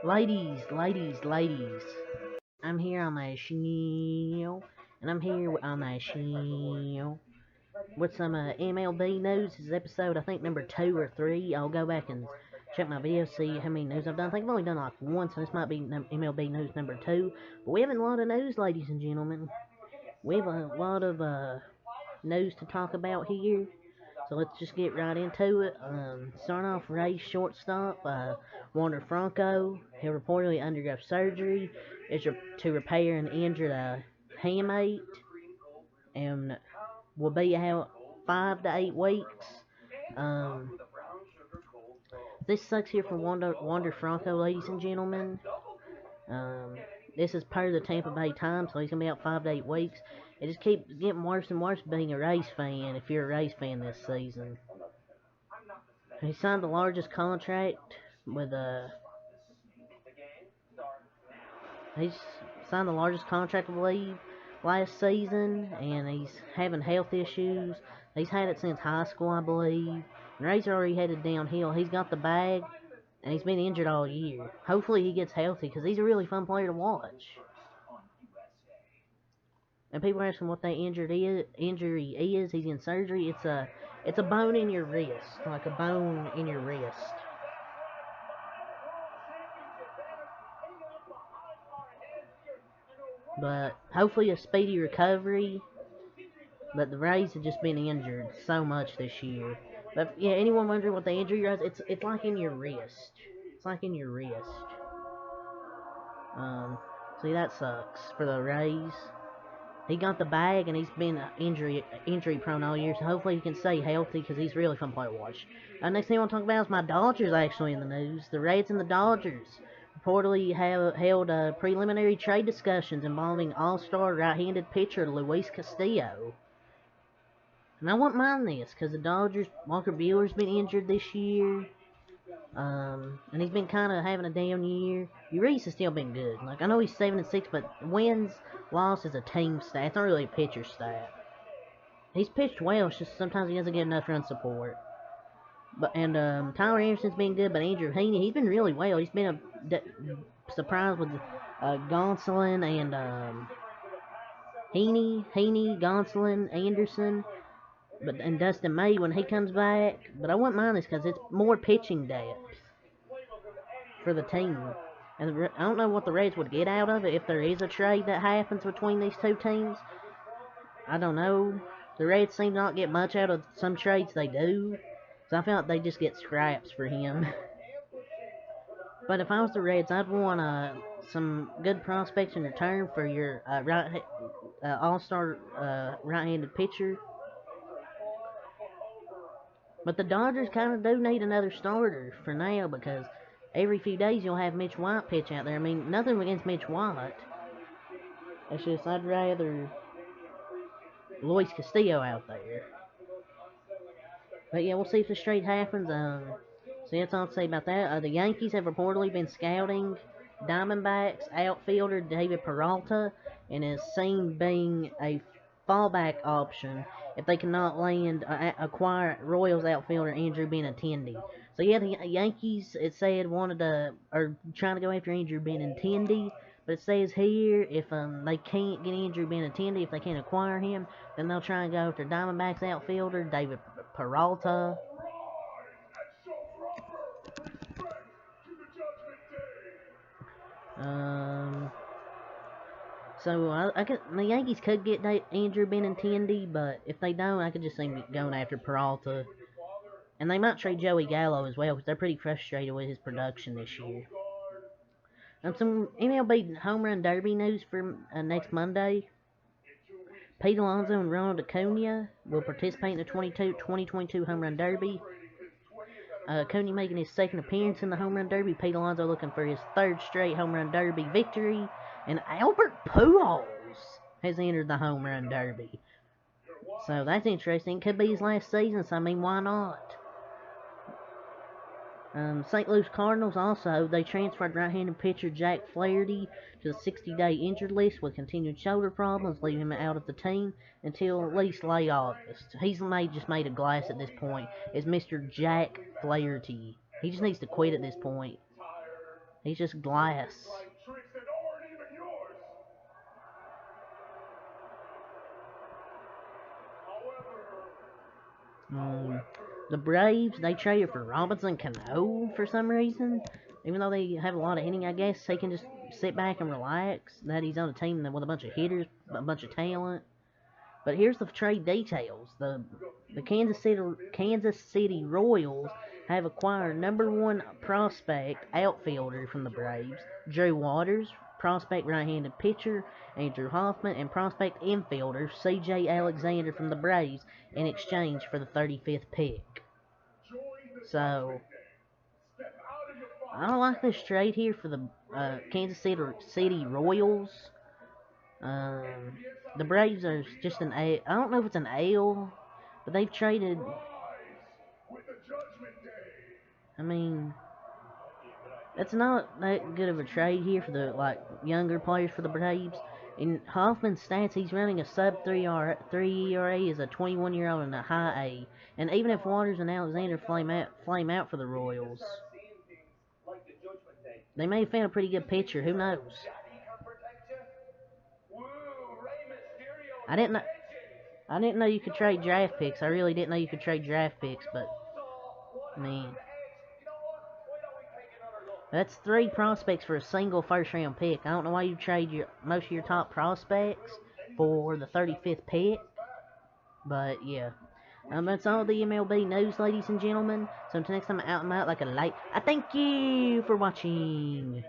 Ladies, I'm here on my show, and I'm here on my show with some MLB news. This is episode, I think, number 2 or 3. I'll go back and check my video, see how many news I've done. I think I've only done like one, so this might be MLB news number 2. But we have a lot of news, ladies and gentlemen. We have a lot of news to talk about here. So let's just get right into it. Starting off, Rays shortstop, Wander Franco. He'll reportedly undergo surgery to repair an injured hamate and will be out 5 to 8 weeks. Um, this sucks here for Wander Franco, ladies and gentlemen. Um, this is per the Tampa Bay Times, so he's going to be out 5 to 8 weeks. It just keeps getting worse and worse being a Rays fan if you're a Rays fan this season. He signed the largest contract with he's signed the largest contract I believe last season, and he's having health issues. He's had it since high school, I believe. And Rays are already headed downhill. He's got the bag, and he's been injured all year. Hopefully he gets healthy, because he's a really fun player to watch. And people are asking what that injury is. He's in surgery. It's a bone in your wrist, like a bone in your wrist. But hopefully a speedy recovery. But the Rays have just been injured so much this year. But yeah, anyone wondering what the injury is? It's like in your wrist. It's like in your wrist. See, that sucks for the Rays. He got the bag, and he's been injury prone all year, so hopefully he can stay healthy, because he's really fun to play to watch. Next thing I want to talk about is my Dodgers actually in the news. The Reds and the Dodgers reportedly have held preliminary trade discussions involving all-star right-handed pitcher Luis Castillo. And I wouldn't mind this, because the Dodgers, Walker Buehler's been injured this year. And he's been kind of having a down year. Urias has still been good. Like, I know he's 7-6, but wins, loss is a team stat. It's not really a pitcher stat. He's pitched well. It's just sometimes he doesn't get enough run support. Tyler Anderson's been good, but Andrew Heaney, he's been really well. He's been a surprise with Gonsolin and Heaney, Gonsolin, Anderson. And Dustin May when he comes back. But I wouldn't mind this because it's more pitching depth for the team. And I don't know what the Reds would get out of it if there is a trade that happens between these two teams. I don't know. The Reds seem to not get much out of some trades they do. So I feel like they just get scraps for him. But if I was the Reds, I'd want some good prospects in return for your all-star right-handed pitcher. But the Dodgers kind of do need another starter for now, because every few days you'll have Mitch White pitch out there. I mean, nothing against Mitch White. It's just I'd rather Luis Castillo out there. But yeah, we'll see if the trade happens. So that's all I'll say about that. The Yankees have reportedly been scouting Diamondbacks outfielder David Peralta, and is seen being a fallback option if they cannot acquire Royals outfielder Andrew Benintendi. So yeah, the Yankees, it said, are trying to go after Andrew Benintendi, but it says here if they can't get Andrew Benintendi, if they can't acquire him, then they'll try and go after Diamondbacks outfielder David Peralta. So the Yankees could get Andrew Benintendi, but if they don't, I could just see them going after Peralta. And they might trade Joey Gallo as well, because they're pretty frustrated with his production this year. Some MLB Home Run Derby news for next Monday. Pete Alonso and Ronald Acuna will participate in the 2022 Home Run Derby. Acuna making his second appearance in the Home Run Derby. Pete Alonso looking for his third straight Home Run Derby victory. And Albert Pujols has entered the Home Run Derby. So that's interesting. Could be his last season, so I mean, why not? St. Louis Cardinals also, they transferred right-handed pitcher Jack Flaherty to the 60-day injured list with continued shoulder problems, leaving him out of the team until at least late August. He's just made of glass at this point. Is Mr. Jack Flaherty. He just needs to quit at this point. He's just glass. The Braves, they traded for Robinson Cano for some reason. Even though they have a lot of hitting, I guess he can just sit back and relax that he's on a team with a bunch of hitters, a bunch of talent. But here's the trade details. The Kansas City Royals have acquired #1 prospect outfielder from the Braves, Drew Waters, prospect right-handed pitcher Andrew Hoffman, and prospect infielder C.J. Alexander from the Braves in exchange for the 35th pick. So I don't like this trade here for the Kansas City Royals. The Braves are just an A. I don't know if it's an ale, but they've traded. I mean, that's not that good of a trade here for the younger players for the Braves. In Hoffman's stats, he's running a sub 3 ERA as a 21-year-old and a high A. And even if Waters and Alexander flame out for the Royals, they may have found a pretty good pitcher. Who knows? I didn't know. I didn't know you could trade draft picks. I really didn't know you could trade draft picks, but I mean, that's 3 prospects for a single first-round pick. I don't know why you trade most of your top prospects for the 35th pick, but yeah. That's all the MLB news, ladies and gentlemen. So until next time, I'm out like a light. I thank you for watching.